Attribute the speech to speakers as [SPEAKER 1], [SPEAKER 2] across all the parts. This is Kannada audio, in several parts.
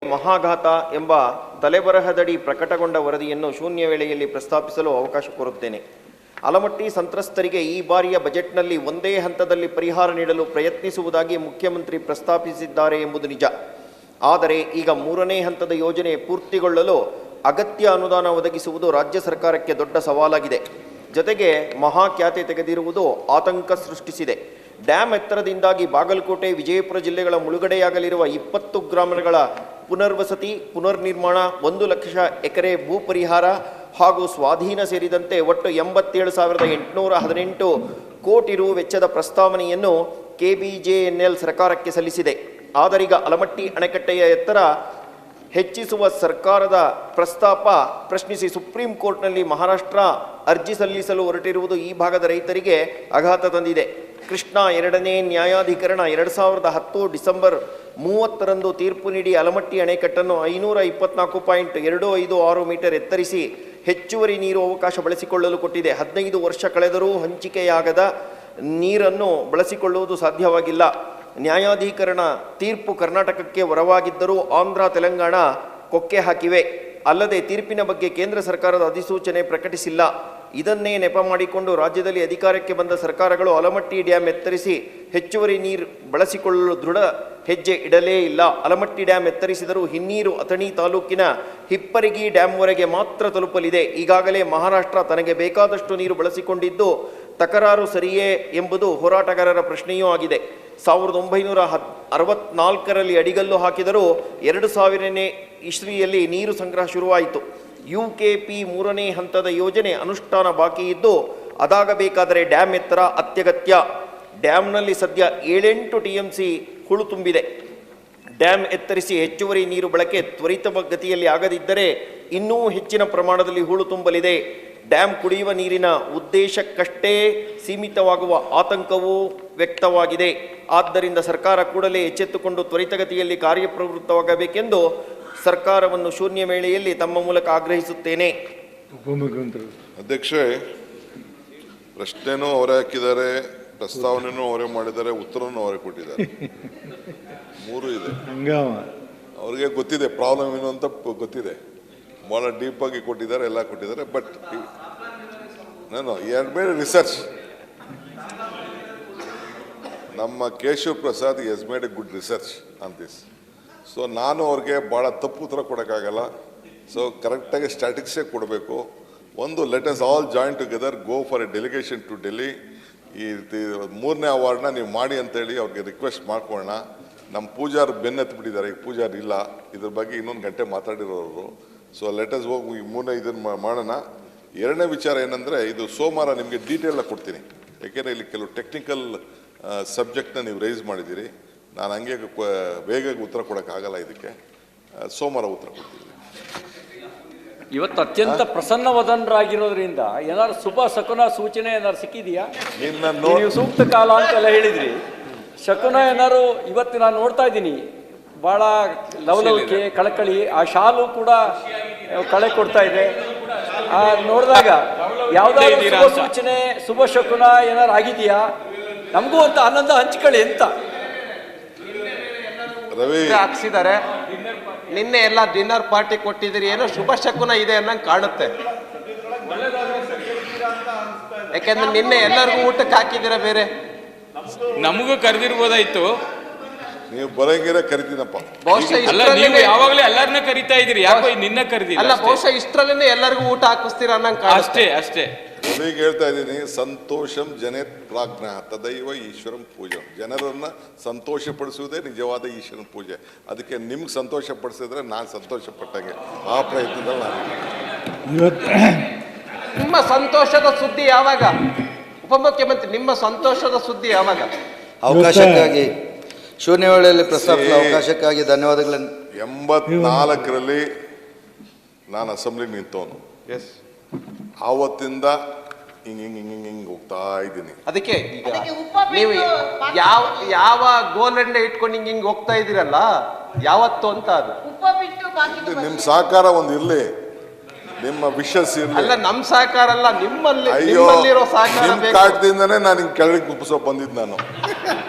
[SPEAKER 1] ಮಹಾಘಾತ ಎಂಬ ತಲೆಬರಹದಡಿ ಪ್ರಕಟಗೊಂಡ ವರದಿಯನ್ನು ಶೂನ್ಯ ವೇಳೆಯಲ್ಲಿ ಪ್ರಸ್ತಾಪಿಸಲು ಅವಕಾಶ ಕೋರುತ್ತೇನೆ. ಆಲಮಟ್ಟಿ ಸಂತ್ರಸ್ತರಿಗೆ ಈ ಬಾರಿಯ ಬಜೆಟ್ನಲ್ಲಿ ಒಂದೇ ಹಂತದಲ್ಲಿ ಪರಿಹಾರ ನೀಡಲು ಪ್ರಯತ್ನಿಸುವುದಾಗಿ ಮುಖ್ಯಮಂತ್ರಿ ಪ್ರಸ್ತಾಪಿಸಿದ್ದಾರೆ ಎಂಬುದು ನಿಜ. ಆದರೆ ಈಗ ಮೂರನೇ ಹಂತದ ಯೋಜನೆ ಪೂರ್ತಿಗೊಳ್ಳಲು ಅಗತ್ಯ ಅನುದಾನ ಒದಗಿಸುವುದು ರಾಜ್ಯ ಸರ್ಕಾರಕ್ಕೆ ದೊಡ್ಡ ಸವಾಲಾಗಿದೆ. ಜೊತೆಗೆ ಮಹಾಖ್ಯಾತೆ ತೆಗೆದಿರುವುದು ಆತಂಕ ಸೃಷ್ಟಿಸಿದೆ. ಡ್ಯಾಮ್ ಎತ್ತರದಿಂದಾಗಿ ಬಾಗಲಕೋಟೆ, ವಿಜಯಪುರ ಜಿಲ್ಲೆಗಳ ಮುಳುಗಡೆಯಾಗಲಿರುವ 20 ಗ್ರಾಮಗಳ ಪುನರ್ವಸತಿ, ಪುನರ್ನಿರ್ಮಾಣ, 1 ಲಕ್ಷ ಎಕರೆ ಭೂ ಪರಿಹಾರ ಹಾಗೂ ಸ್ವಾಧೀನ ಸೇರಿದಂತೆ ಒಟ್ಟು 87,818 ಕೋಟಿ ರು ವೆಚ್ಚದ ಪ್ರಸ್ತಾವನೆಯನ್ನು KBJNL ಸರ್ಕಾರಕ್ಕೆ ಸಲ್ಲಿಸಿದೆ. ಆದರೀಗ ಆಲಮಟ್ಟಿ ಅಣೆಕಟ್ಟೆಯ ಎತ್ತರ ಹೆಚ್ಚಿಸುವ ಸರ್ಕಾರದ ಪ್ರಸ್ತಾಪ ಪ್ರಶ್ನಿಸಿ ಸುಪ್ರೀಂ ಕೋರ್ಟ್ನಲ್ಲಿ ಮಹಾರಾಷ್ಟ್ರ ಅರ್ಜಿ ಸಲ್ಲಿಸಲು ಹೊರಟಿರುವುದು ಈ ಭಾಗದ ರೈತರಿಗೆ ಆಘಾತ ತಂದಿದೆ. ಕೃಷ್ಣಾ 2ನೇ ನ್ಯಾಯಾಧಿಕರಣ 2010 ಡಿಸೆಂಬರ್ 30ರಂದು ತೀರ್ಪು ನೀಡಿ ಆಲಮಟ್ಟಿ ಅಣೆಕಟ್ಟನ್ನು 524.256 ಮೀಟರ್ ಎತ್ತರಿಸಿ ಹೆಚ್ಚುವರಿ ನೀರು ಅವಕಾಶ ಬಳಸಿಕೊಳ್ಳಲು ಕೊಟ್ಟಿದೆ. 15 ವರ್ಷ ಕಳೆದರೂ ಹಂಚಿಕೆಯಾಗದ ನೀರನ್ನು ಬಳಸಿಕೊಳ್ಳುವುದು ಸಾಧ್ಯವಾಗಿಲ್ಲ. ನ್ಯಾಯಾಧಿಕರಣ ತೀರ್ಪು ಕರ್ನಾಟಕಕ್ಕೆ ವರವಾಗಿದ್ದರೂ ಆಂಧ್ರ, ತೆಲಂಗಾಣ ಕೊಕ್ಕೆ ಹಾಕಿವೆ. ಅಲ್ಲದೆ ತೀರ್ಪಿನ ಬಗ್ಗೆ ಕೇಂದ್ರ ಸರ್ಕಾರದ ಅಧಿಸೂಚನೆ ಪ್ರಕಟಿಸಿಲ್ಲ. ಇದನ್ನೇ ನೆಪ ಮಾಡಿಕೊಂಡು ರಾಜ್ಯದಲ್ಲಿ ಅಧಿಕಾರಕ್ಕೆ ಬಂದ ಸರ್ಕಾರಗಳು ಆಲಮಟ್ಟಿ ಡ್ಯಾಮ್ ಎತ್ತರಿಸಿ ಹೆಚ್ಚುವರಿ ನೀರು ಬಳಸಿಕೊಳ್ಳಲು ದೃಢ ಹೆಜ್ಜೆ ಇಡಲೇ ಇಲ್ಲ. ಆಲಮಟ್ಟಿ ಡ್ಯಾಮ್ ಎತ್ತರಿಸಿದರೂ ಹಿನ್ನೀರು ಅಥಣಿ ತಾಲೂಕಿನ ಹಿಪ್ಪರಿಗಿ ಡ್ಯಾಮ್ವರೆಗೆ ಮಾತ್ರ ತಲುಪಲಿದೆ. ಈಗಾಗಲೇ ಮಹಾರಾಷ್ಟ್ರ ತನಗೆ ಬೇಕಾದಷ್ಟು ನೀರು ಬಳಸಿಕೊಂಡಿದ್ದು ತಕರಾರು ಸರಿಯೇ ಎಂಬುದು ಹೋರಾಟಗಾರರ ಪ್ರಶ್ನೆಯೂ ಆಗಿದೆ. 1964ರಲ್ಲಿ ಅಡಿಗಲ್ಲು ಹಾಕಿದರೂ 2000ನೇ ಇಸ್ವಿಯಲ್ಲಿ ನೀರು ಸಂಗ್ರಹ ಶುರುವಾಯಿತು. UKP 3ನೇ ಹಂತದ ಯೋಜನೆ ಅನುಷ್ಠಾನ ಬಾಕಿ ಇದ್ದು ಅದಾಗಬೇಕಾದರೆ ಡ್ಯಾಮ್ ಎತ್ತರ ಅತ್ಯಗತ್ಯ. ಡ್ಯಾಮ್ನಲ್ಲಿ ಸದ್ಯ 7-8 TMC ಹೂಳು ತುಂಬಿದೆ. ಡ್ಯಾಮ್ ಎತ್ತರಿಸಿ ಹೆಚ್ಚುವರಿ ನೀರು ಬಳಕೆ ತ್ವರಿತ ಗತಿಯಲ್ಲಿ ಆಗದಿದ್ದರೆ ಇನ್ನೂ ಹೆಚ್ಚಿನ ಪ್ರಮಾಣದಲ್ಲಿ ಹೂಳು ತುಂಬಲಿದೆ. ಡ್ಯಾಮ್ ಕುಡಿಯುವ ನೀರಿನ ಉದ್ದೇಶಕ್ಕಷ್ಟೇ ಸೀಮಿತವಾಗುವ ಆತಂಕವೂ ವ್ಯಕ್ತವಾಗಿದೆ. ಆದ್ದರಿಂದ ಸರ್ಕಾರ ಕೂಡಲೇ ಎಚ್ಚೆತ್ತುಕೊಂಡು ತ್ವರಿತಗತಿಯಲ್ಲಿ ಕಾರ್ಯಪ್ರವೃತ್ತವಾಗಬೇಕೆಂದು ಸರ್ಕಾರವನ್ನು ಶೂನ್ಯ ವೇಳೆಯಲ್ಲಿ ತಮ್ಮ ಮೂಲಕ ಆಗ್ರಹಿಸುತ್ತೇನೆ.
[SPEAKER 2] ಅಧ್ಯಕ್ಷೆ, ಪ್ರಶ್ನೆನೂ ಅವರೇ ಹಾಕಿದ್ದಾರೆ, ಪ್ರಸ್ತಾವನೆನೂ ಅವರೇ ಮಾಡಿದ್ದಾರೆ, ಉತ್ತರನೂ ಅವರೇ ಕೊಟ್ಟಿದ್ದಾರೆ. 3 ಇದೆ. ಅವ್ರಿಗೆ ಗೊತ್ತಿದೆ ಪ್ರಾಬ್ಲಮ್ ಏನು ಅಂತ ಗೊತ್ತಿದೆ. ಭಾಳ ಡೀಪಾಗಿ ಕೊಟ್ಟಿದ್ದಾರೆ, ಎಲ್ಲ ಕೊಟ್ಟಿದ್ದಾರೆ. ಬಟ್ ನಾನು ಬೇರೆ ರಿಸರ್ಚ್ ನಮ್ಮ Keshav Prasad S made a good research on this. So ನಾನು ಅವ್ರಿಗೆ ಭಾಳ ತಪ್ಪು ಉತ್ತರ ಕೊಡೋಕ್ಕಾಗಲ್ಲ. ಸೊ ಕರೆಕ್ಟಾಗಿ ಸ್ಟ್ಯಾಟಿಕ್ಸೇ ಕೊಡಬೇಕು. ಒಂದು, let us all join together, go for a delegation to Delhi. ಈ 3ನೇ ಅವಾರ್ಡ್ನ ನೀವು ಮಾಡಿ ಅಂತೇಳಿ ಅವ್ರಿಗೆ ರಿಕ್ವೆಸ್ಟ್ ಮಾಡ್ಕೊಳ್ಳೋಣ. ನಮ್ಮ ಪೂಜಾರ್ ಬೆನ್ನತ್ತಿಬಿಟ್ಟಿದ್ದಾರೆ, ಈಗ ಪೂಜಾರ್ ಇಲ್ಲ. ಇದ್ರ ಬಗ್ಗೆ ಇನ್ನೊಂದು ಗಂಟೆ ಮಾತಾಡಿರೋರು. ಸೊ ಲೆಟ್ ಅಸ್ ಹೋಗಿ 3ನೇ ಇದನ್ನು ಮಾಡೋಣ. 2ನೇ ವಿಚಾರ ಏನಂದರೆ, ಇದು ಸೋಮವಾರ ನಿಮಗೆ ಡೀಟೇಲ್ನ ಕೊಡ್ತೀನಿ. ಯಾಕೆಂದರೆ ಇಲ್ಲಿ ಕೆಲವು ಟೆಕ್ನಿಕಲ್ ಸಬ್ಜೆಕ್ಟ್ನ ನೀವು ರೈಸ್ ಮಾಡಿದ್ದೀರಿ. ನಾನು ಹಂಗೆ ಬೇಗ ಉತ್ತರ ಕೊಡೋಕ್ಕಾಗಲ್ಲ. ಇದಕ್ಕೆ ಸೋಮವಾರ ಉತ್ತರ ಕೊಡ್ತೀನಿ.
[SPEAKER 3] ಇವತ್ತು ಅತ್ಯಂತ ಪ್ರಸನ್ನವದನರಾಗಿರೋದ್ರಿಂದ ಏನಾದ್ರು ಶುಭ ಶಕುನ ಸೂಚನೆ ಏನಾದ್ರು ಸಿಕ್ಕಿದೆಯಾ? ನೀವು ಸೂಕ್ತ ಕಾಲ ಅಂತೆಲ್ಲ ಹೇಳಿದ್ರಿ. ಶಕುನ ಏನಾದ್ರು ಇವತ್ತು ನಾನು ನೋಡ್ತಾ ಇದ್ದೀನಿ, ಭಾಳ ಲವಲವಿಕೆ, ಕಳಕಳಿ. ಆ ಶಾಲು ಕೂಡ ಕಳೆ ಕೊಡ್ತಾ ಇದೆ. ನೋಡಿದಾಗ ಯಾವುದಾದ್ರು ಶುಭ ಸೂಚನೆ, ಶುಭ ಶಕುನ ಏನಾದ್ರು ಆಗಿದೆಯಾ? ನಮಗೂ ಅಂತ ಆನಂದ ಹಂಚ್ಕೊಳ್ಳಿ ಅಂತ
[SPEAKER 4] ಹಾಕ್ಸಿದ್ದಾರೆ. ನಿನ್ನೆ ಎಲ್ಲ ಡಿನ್ನರ್ ಪಾರ್ಟಿ ಕೊಟ್ಟಿದ್ದೀರಿ, ಏನೋ ಶುಭ ಶಕುನ ಇದೆ ಅನ್ನಂಗೆ ಕಾಣುತ್ತೆ. ಯಾಕೆಂದ್ರೆ ನಿನ್ನೆ ಎಲ್ಲರಿಗೂ ಊಟಕ್ಕೆ ಹಾಕಿದ್ದೀರ. ಬೇರೆ
[SPEAKER 5] ನಮಗೂ ಕರೆದಿರ್ಬೋದಾಯ್ತು.
[SPEAKER 2] ನೀವು ಬರಂಗಿರ ಕರಿತೀನಪ್ಪ.
[SPEAKER 4] ಬಹುಶಃ
[SPEAKER 5] ಯಾವಾಗಲೂ ಎಲ್ಲರನ್ನ ಕರಿತಾ ಇದ್ರಿ, ಯಾಕೋ ನಿನ್ನ ಕರೆದಿಲ್ಲ.
[SPEAKER 4] ಅಲ್ಲ, ಬಹುಶಃ ಇಷ್ಟರಲ್ಲೇ ಎಲ್ಲರಿಗೂ ಊಟ ಹಾಕಿಸ್ತೀರ ಅನ್ನಂಗೆ ಕಾಣುತ್ತೆ.
[SPEAKER 5] ಅಷ್ಟೇ.
[SPEAKER 2] ಈಗ ಹೇಳ್ತಾ ಇದ್ದೀನಿ, ಸಂತೋಷಂ ಜನೇತ್ ಪ್ರಾಜ್ಞ ತದೈವ ಈಶ್ವರಂ ಪೂಜೆ. ಜನರನ್ನ ಸಂತೋಷ ಪಡಿಸುವುದೇ ನಿಜವಾದ ಈಶ್ವರನ ಪೂಜೆ. ಅದಕ್ಕೆ ನಿಮ್ಗೆ ಸಂತೋಷ ಪಡಿಸಿದ್ರೆ ನಾನು ಸಂತೋಷ ಪಟ್ಟಂಗೆ. ಆ ಪ್ರಯತ್ನದಲ್ಲಿ ನಾನು
[SPEAKER 4] ನಿಮ್ಮ ಸಂತೋಷದ ಸುದ್ದಿ ಯಾವಾಗ ಉಪಮುಖ್ಯಮಂತ್ರಿ? ನಿಮ್ಮ ಸಂತೋಷದ ಸುದ್ದಿ ಯಾವಾಗ?
[SPEAKER 6] ಅವಕಾಶಕ್ಕಾಗಿ ಶೂನ್ಯ ವೇಳೆಯಲ್ಲಿ ಪ್ರಸ್ತಾಪಿಸಿದ ಅವಕಾಶಕ್ಕಾಗಿ ಧನ್ಯವಾದಗಳನ್ನು.
[SPEAKER 2] 84ರಲ್ಲಿ ನಾನು ಅಸೆಂಬ್ಲಿಗೆ ನಿಂತವನು. ಆವತ್ತಿಂದ ಹಿಂಗೆ ಹೋಗ್ತಾ ಇದ್ದೀನಿ.
[SPEAKER 4] ಅದಕ್ಕೆ ಈಗ ನೀವು ಯಾವ ಗೋಲಂಡೆ ಇಟ್ಕೊಂಡು ಹಿಂಗೆ ಹೋಗ್ತಾ ಇದ್ದೀರಲ್ಲ, ಯಾವತ್ತು ಅಂತ ಅದು
[SPEAKER 2] ನಿಮ್ಮ ಸಹಕಾರ ಒಂದು ಇರ್ಲಿ, ನಿಮ್ಮ ವಿಶಸ್ ಇರ್ಲಿ.
[SPEAKER 4] ಅಲ್ಲ, ನಮ್ಮ ಸಹಕಾರ ಅಲ್ಲ, ನಿಮ್ಮಲ್ಲಿರೋ ಸಹಕಾರ.
[SPEAKER 2] ಕಾಟದಿಂದನೇ ನಾನು ಹಿಂಗೆ ಕೆಳಗೆ ಕುಪ್ಪಿಸೋ ಬಂದಿದ್ದು. ನಾನು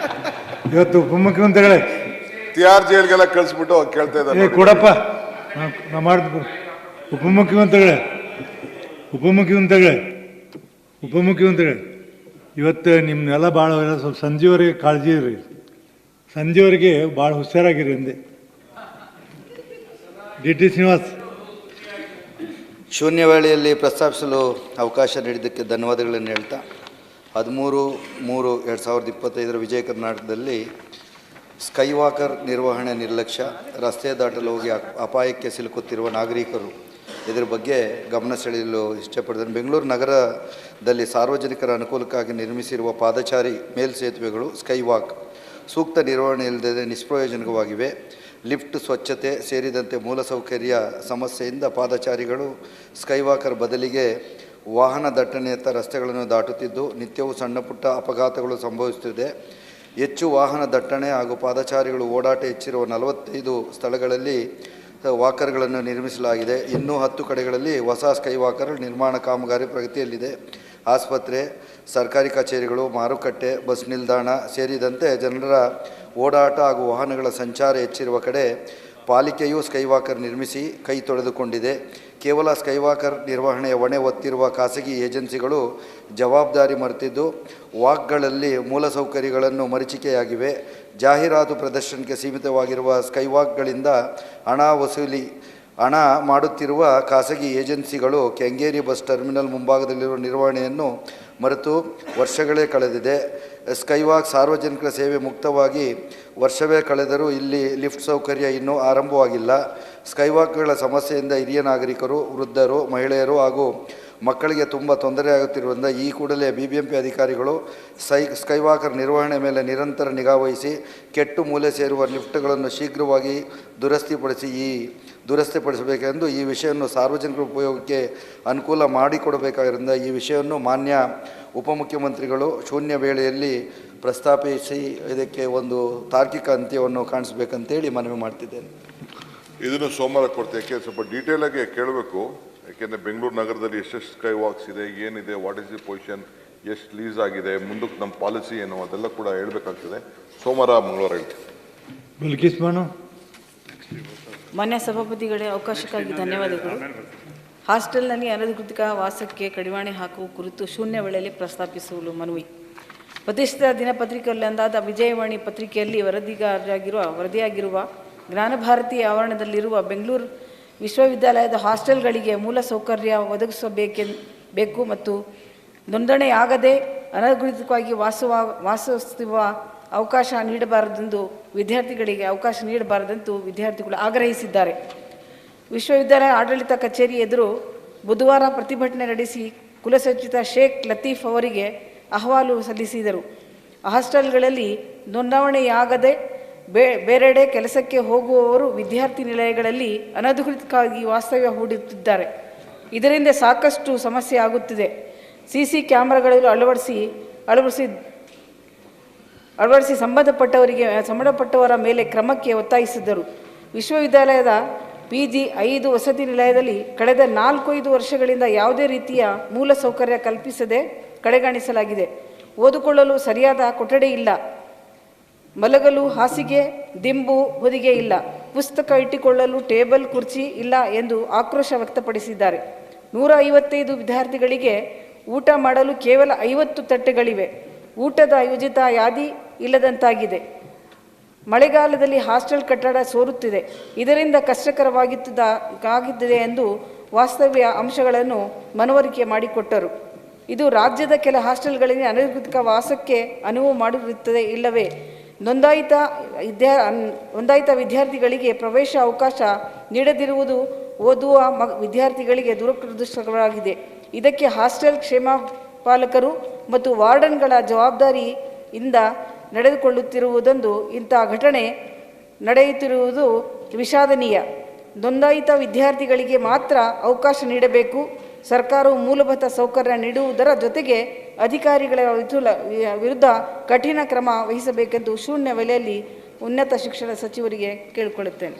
[SPEAKER 7] ಇವತ್ತು ಉಪಮುಖ್ಯಮಂತ್ರಿಗಳೇ
[SPEAKER 2] ತಿಹಾರ್ ಜೈಲ್ಗೆಲ್ಲ ಕಳಿಸ್ಬಿಟ್ಟು ಕೇಳ್ತಾ
[SPEAKER 7] ಏ
[SPEAKER 2] ಇದ್ದಾರೆ.
[SPEAKER 7] ಕೊಡಪ್ಪ, ನಾ ಮಾಡ್ತೀನಿ. ಉಪಮುಖ್ಯಮಂತ್ರಿಗಳೇ ಇವತ್ತು ನಿಮ್ಮನ್ನೆಲ್ಲ ಭಾಳ ಸ್ವಲ್ಪ ಸಂಜೆವರೆಗೆ ಕಾಳಜಿ ಇರ್ರಿ, ಸಂಜೆವರೆಗೆ ಭಾಳ ಹುಷಾರಾಗಿರಿ ಅಂದೆ. ಡಿ ಶ್ರೀನಿವಾಸ್.
[SPEAKER 6] ಶೂನ್ಯ ವೇಳೆಯಲ್ಲಿ ಪ್ರಸ್ತಾಪಿಸಲು ಅವಕಾಶ ನೀಡಿದ್ದಕ್ಕೆ ಧನ್ಯವಾದಗಳನ್ನು ಹೇಳ್ತಾ 13/3/2025 ವಿಜಯ ಕರ್ನಾಟಕದಲ್ಲಿ ಸ್ಕೈವಾಕರ್ ನಿರ್ವಹಣೆ ನಿರ್ಲಕ್ಷ್ಯ, ರಸ್ತೆ ದಾಟಲು ಹೋಗಿ ಅಪಾಯಕ್ಕೆ ಸಿಲುಕುತ್ತಿರುವ ನಾಗರಿಕರು ಇದರ ಬಗ್ಗೆ ಗಮನ ಸೆಳೆಯಲು ಇಷ್ಟಪಡ್ತೇನೆ. ಬೆಂಗಳೂರು ನಗರದಲ್ಲಿ ಸಾರ್ವಜನಿಕರ ಅನುಕೂಲಕ್ಕಾಗಿ ನಿರ್ಮಿಸಿರುವ ಪಾದಚಾರಿ ಮೇಲ್ಸೇತುವೆಗಳು ಸ್ಕೈವಾಕ್ ಸೂಕ್ತ ನಿರ್ವಹಣೆ ಇಲ್ಲದೆ ನಿಷ್ಪ್ರಯೋಜನವಾಗಿವೆ. ಲಿಫ್ಟ್ ಸ್ವಚ್ಛತೆ ಸೇರಿದಂತೆ ಮೂಲಸೌಕರ್ಯ ಸಮಸ್ಯೆಯಿಂದ ಪಾದಚಾರಿಗಳು ಸ್ಕೈವಾಕರ್ ಬದಲಿಗೆ ವಾಹನ ದಟ್ಟಣೆಯತ್ತ ರಸ್ತೆಗಳನ್ನು ದಾಟುತ್ತಿದ್ದು ನಿತ್ಯವೂ ಸಣ್ಣಪುಟ್ಟ ಅಪಘಾತಗಳು ಸಂಭವಿಸುತ್ತಿದೆ. ಹೆಚ್ಚು ವಾಹನ ದಟ್ಟಣೆ ಹಾಗೂ ಪಾದಚಾರಿಗಳು ಓಡಾಟ ಹೆಚ್ಚಿರುವ 45 ಸ್ಥಳಗಳಲ್ಲಿ ವಾಕರ್ಗಳನ್ನು ನಿರ್ಮಿಸಲಾಗಿದೆ. ಇನ್ನೂ 10 ಕಡೆಗಳಲ್ಲಿ ಹೊಸ ಸ್ಕೈವಾಕರ್ ನಿರ್ಮಾಣ ಕಾಮಗಾರಿ ಪ್ರಗತಿಯಲ್ಲಿದೆ. ಆಸ್ಪತ್ರೆ, ಸರ್ಕಾರಿ ಕಚೇರಿಗಳು, ಮಾರುಕಟ್ಟೆ, ಬಸ್ ನಿಲ್ದಾಣ ಸೇರಿದಂತೆ ಜನರ ಓಡಾಟ ಹಾಗೂ ವಾಹನಗಳ ಸಂಚಾರ ಹೆಚ್ಚಿರುವ ಕಡೆ ಪಾಲಿಕೆಯು ಸ್ಕೈವಾಕರ್ ನಿರ್ಮಿಸಿ ಕೈ ತೊಳೆದುಕೊಂಡಿದೆ. ಕೇವಲ ಸ್ಕೈವಾಕರ್ ನಿರ್ವಹಣೆಯ ಹೊಣೆ ಹೊತ್ತಿರುವ ಖಾಸಗಿ ಏಜೆನ್ಸಿಗಳು ಜವಾಬ್ದಾರಿ ಮರೆತಿದ್ದು ವಾಕ್ಗಳಲ್ಲಿ ಮೂಲಸೌಕರ್ಯಗಳನ್ನು ಮರೀಚಿಕೆಯಾಗಿವೆ. ಜಾಹೀರಾತು ಪ್ರದರ್ಶನಕ್ಕೆ ಸೀಮಿತವಾಗಿರುವ ಸ್ಕೈವಾಕ್ಗಳಿಂದ ಹಣ ಮಾಡುತ್ತಿರುವ ಖಾಸಗಿ ಏಜೆನ್ಸಿಗಳು ಕೆಂಗೇರಿ ಬಸ್ ಟರ್ಮಿನಲ್ ಮುಂಭಾಗದಲ್ಲಿರುವ ನಿರ್ವಹಣೆಯನ್ನು ಮರೆತು ವರ್ಷಗಳೇ ಕಳೆದಿದೆ. ಸ್ಕೈವಾಕ್ ಸಾರ್ವಜನಿಕರ ಸೇವೆ ಮುಕ್ತವಾಗಿ ವರ್ಷವೇ ಕಳೆದರೂ ಇಲ್ಲಿ ಲಿಫ್ಟ್ ಸೌಕರ್ಯ ಇನ್ನೂ ಆರಂಭವಾಗಿಲ್ಲ. ಸ್ಕೈವಾಕ್ಗಳ ಸಮಸ್ಯೆಯಿಂದ ಹಿರಿಯ ನಾಗರಿಕರು, ವೃದ್ಧರು, ಮಹಿಳೆಯರು ಹಾಗೂ ಮಕ್ಕಳಿಗೆ ತುಂಬ ತೊಂದರೆಯಾಗುತ್ತಿರುವುದರಿಂದ ಈ ಕೂಡಲೇ BBMP ಅಧಿಕಾರಿಗಳು ಸ್ಕೈವಾಕರ್ ನಿರ್ವಹಣೆ ಮೇಲೆ ನಿರಂತರ ನಿಗಾವಹಿಸಿ ಕೆಟ್ಟು ಮೂಲೆ ಸೇರುವ ಲಿಫ್ಟ್ಗಳನ್ನು ಶೀಘ್ರವಾಗಿ ದುರಸ್ತಿಪಡಿಸಬೇಕೆಂದು ಈ ವಿಷಯವನ್ನು ಸಾರ್ವಜನಿಕರ ಉಪಯೋಗಕ್ಕೆ ಅನುಕೂಲ ಮಾಡಿಕೊಡಬೇಕಾಗಿದ್ದರಿಂದ ಈ ವಿಷಯವನ್ನು ಮಾನ್ಯ ಉಪಮುಖ್ಯಮಂತ್ರಿಗಳು ಶೂನ್ಯ ವೇಳೆಯಲ್ಲಿ ಪ್ರಸ್ತಾಪಿಸಿ ಇದಕ್ಕೆ ಒಂದು ತಾರ್ಕಿಕ ಅಂತ್ಯವನ್ನು ಕಾಣಿಸಬೇಕಂತೇಳಿ ಮನವಿ ಮಾಡ್ತಿದ್ದೇನೆ.
[SPEAKER 2] ಇದನ್ನು ಸೋಮವಾರ ಕೊಡ್ತೀವಿ. ಯಾಕೆ ಸ್ವಲ್ಪ ಡೀಟೇಲ್ ಆಗಿ ಕೇಳಬೇಕು. ಯಾಕೆಂದರೆ ಬೆಂಗಳೂರು ನಗರದಲ್ಲಿ ಎಷ್ಟೆಷ್ಟು ಸ್ಕೈ ವಾಕ್ಸ್ ಇದೆ, ಏನಿದೆ, ವಾಟ್ ಈಸ್ ದಿ ಪೊಸಿಷನ್, ಎಷ್ಟು ಲೀಸ್ ಆಗಿದೆ, ಮುಂದಕ್ಕೆ ನಮ್ಮ ಪಾಲಿಸಿ ಏನು, ಅದೆಲ್ಲ ಕೂಡ ಹೇಳಬೇಕಾಗ್ತದೆ. ಸೋಮವಾರ ಮಂಗಳವಾರ ಹೇಳ್ತೀವಿ.
[SPEAKER 7] ಬಿಲ್ಕಿಸ್ ಬಾನು.
[SPEAKER 8] ಮಾನ್ಯ ಸಭಾಪತಿಗಳೇ, ಅವಕಾಶಕ್ಕಾಗಿ ಧನ್ಯವಾದಗಳು. ಹಾಸ್ಟೆಲ್ನಲ್ಲಿ ಅನಧಿಕೃತ ವಾಸಕ್ಕೆ ಕಡಿವಾಣ ಹಾಕುವ ಕುರಿತು ಶೂನ್ಯ ವೇಳೆಯಲ್ಲಿ ಪ್ರಸ್ತಾಪಿಸಲು ಮನವಿ. ಪ್ರತಿಷ್ಠಿತ ದಿನಪತ್ರಿಕೆಯಲ್ಲೊಂದಾದ ವಿಜಯವಾಣಿ ಪತ್ರಿಕೆಯಲ್ಲಿ ವರದಿಯಾಗಿರುವ ಜ್ಞಾನಭಾರತಿ ಆವರಣದಲ್ಲಿರುವ ಬೆಂಗಳೂರು ವಿಶ್ವವಿದ್ಯಾಲಯದ ಹಾಸ್ಟೆಲ್ಗಳಿಗೆ ಮೂಲಸೌಕರ್ಯ ಒದಗಿಸಬೇಕು ಮತ್ತು ನೋಂದಣಿಯಾಗದೆ ಅನಧಿಕೃತವಾಗಿ ವಾಸಿಸುವ ಅವಕಾಶ ನೀಡಬಾರದೆಂದು ವಿದ್ಯಾರ್ಥಿಗಳು ಆಗ್ರಹಿಸಿದ್ದಾರೆ. ವಿಶ್ವವಿದ್ಯಾಲಯ ಆಡಳಿತ ಕಚೇರಿ ಎದುರು ಬುಧವಾರ ಪ್ರತಿಭಟನೆ ನಡೆಸಿ ಕುಲಸಚಿವ ಶೇಖ್ ಲತೀಫ್ ಅವರಿಗೆ ಅಹವಾಲು ಸಲ್ಲಿಸಿದರು. ಹಾಸ್ಟೆಲ್ಗಳಲ್ಲಿ ನೋಂದಣಿಯಾಗದೆ ಬೇರೆಡೆ ಕೆಲಸಕ್ಕೆ ಹೋಗುವವರು ವಿದ್ಯಾರ್ಥಿ ನಿಲಯಗಳಲ್ಲಿ ಅನಧಿಕೃತವಾಗಿ ವಾಸ್ತವ್ಯ ಹೂಡುತ್ತಿದ್ದಾರೆ. ಇದರಿಂದ ಸಾಕಷ್ಟು ಸಮಸ್ಯೆ ಆಗುತ್ತಿದೆ. CC ಕ್ಯಾಮೆರಾಗಳನ್ನು ಅಳವಡಿಸಿ ಸಂಬಂಧಪಟ್ಟವರ ಮೇಲೆ ಕ್ರಮಕ್ಕೆ ಒತ್ತಾಯಿಸಿದರು. ವಿಶ್ವವಿದ್ಯಾಲಯದ PG 5 ವಸತಿ ನಿಲಯದಲ್ಲಿ ಕಳೆದ 4-5 ವರ್ಷಗಳಿಂದ ಯಾವುದೇ ರೀತಿಯ ಮೂಲ ಸೌಕರ್ಯ ಕಲ್ಪಿಸದೆ ಕಡೆಗಣಿಸಲಾಗಿದೆ. ಓದಿಕೊಳ್ಳಲು ಸರಿಯಾದ ಕೊಠಡಿ ಇಲ್ಲ, ಮಲಗಲು ಹಾಸಿಗೆ, ದಿಂಬು, ಹೊದಿಗೆ ಇಲ್ಲ, ಪುಸ್ತಕ ಇಟ್ಟುಕೊಳ್ಳಲು ಟೇಬಲ್, ಕುರ್ಚಿ ಇಲ್ಲ ಎಂದು ಆಕ್ರೋಶ ವ್ಯಕ್ತಪಡಿಸಿದ್ದಾರೆ. 155 ವಿದ್ಯಾರ್ಥಿಗಳಿಗೆ ಊಟ ಮಾಡಲು ಕೇವಲ 50 ತಟ್ಟೆಗಳಿವೆ. ಊಟದ ಯೋಜಿತ ಯಾದಿ ಇಲ್ಲದಂತಾಗಿದೆ. ಮಳೆಗಾಲದಲ್ಲಿ ಹಾಸ್ಟೆಲ್ ಕಟ್ಟಡ ಸೋರುತ್ತಿದೆ. ಇದರಿಂದ ಕಷ್ಟಕರವಾಗಿದ್ದಿದೆ ಎಂದು ವಾಸ್ತವ್ಯ ಅಂಶಗಳನ್ನು ಮನವರಿಕೆ ಮಾಡಿಕೊಟ್ಟರು. ಇದು ರಾಜ್ಯದ ಕೆಲ ಹಾಸ್ಟೆಲ್ಗಳಲ್ಲಿ ಅನಧಿಕೃತ ವಾಸಕ್ಕೆ ಅನುವು ಮಾಡಿರುತ್ತದೆ. ಇಲ್ಲವೇ ನೋಂದಾಯಿತ ವಿದ್ಯಾರ್ಥಿಗಳಿಗೆ ಪ್ರವೇಶ ಅವಕಾಶ ನೀಡದಿರುವುದು ಓದುವ ವಿದ್ಯಾರ್ಥಿಗಳಿಗೆ ದುರದೃಷ್ಟಕರವಾಗಿದೆ. ಇದಕ್ಕೆ ಹಾಸ್ಟೆಲ್ ಕ್ಷೇಮಪಾಲಕರು ಮತ್ತು ವಾರ್ಡನ್ಗಳ ಜವಾಬ್ದಾರಿಯಿಂದ ನಡೆದುಕೊಳ್ಳುತ್ತಿರುವುದೊಂದು ಇಂಥ ಘಟನೆ ನಡೆಯುತ್ತಿರುವುದು ವಿಷಾದನೀಯ. ನೋಂದಾಯಿತ ವಿದ್ಯಾರ್ಥಿಗಳಿಗೆ ಮಾತ್ರ ಅವಕಾಶ ನೀಡಬೇಕು. ಸರ್ಕಾರವು ಮೂಲಭೂತ ಸೌಕರ್ಯ ನೀಡುವುದರ ಜೊತೆಗೆ ಅಧಿಕಾರಿಗಳ ವಿರುದ್ಧ ಕಠಿಣ ಕ್ರಮ ವಹಿಸಬೇಕೆಂದು ಶೂನ್ಯ ವೇಳೆಯಲ್ಲಿ ಉನ್ನತ ಶಿಕ್ಷಣ ಸಚಿವರಿಗೆ ಕೇಳಿಕೊಳ್ಳುತ್ತೇನೆ.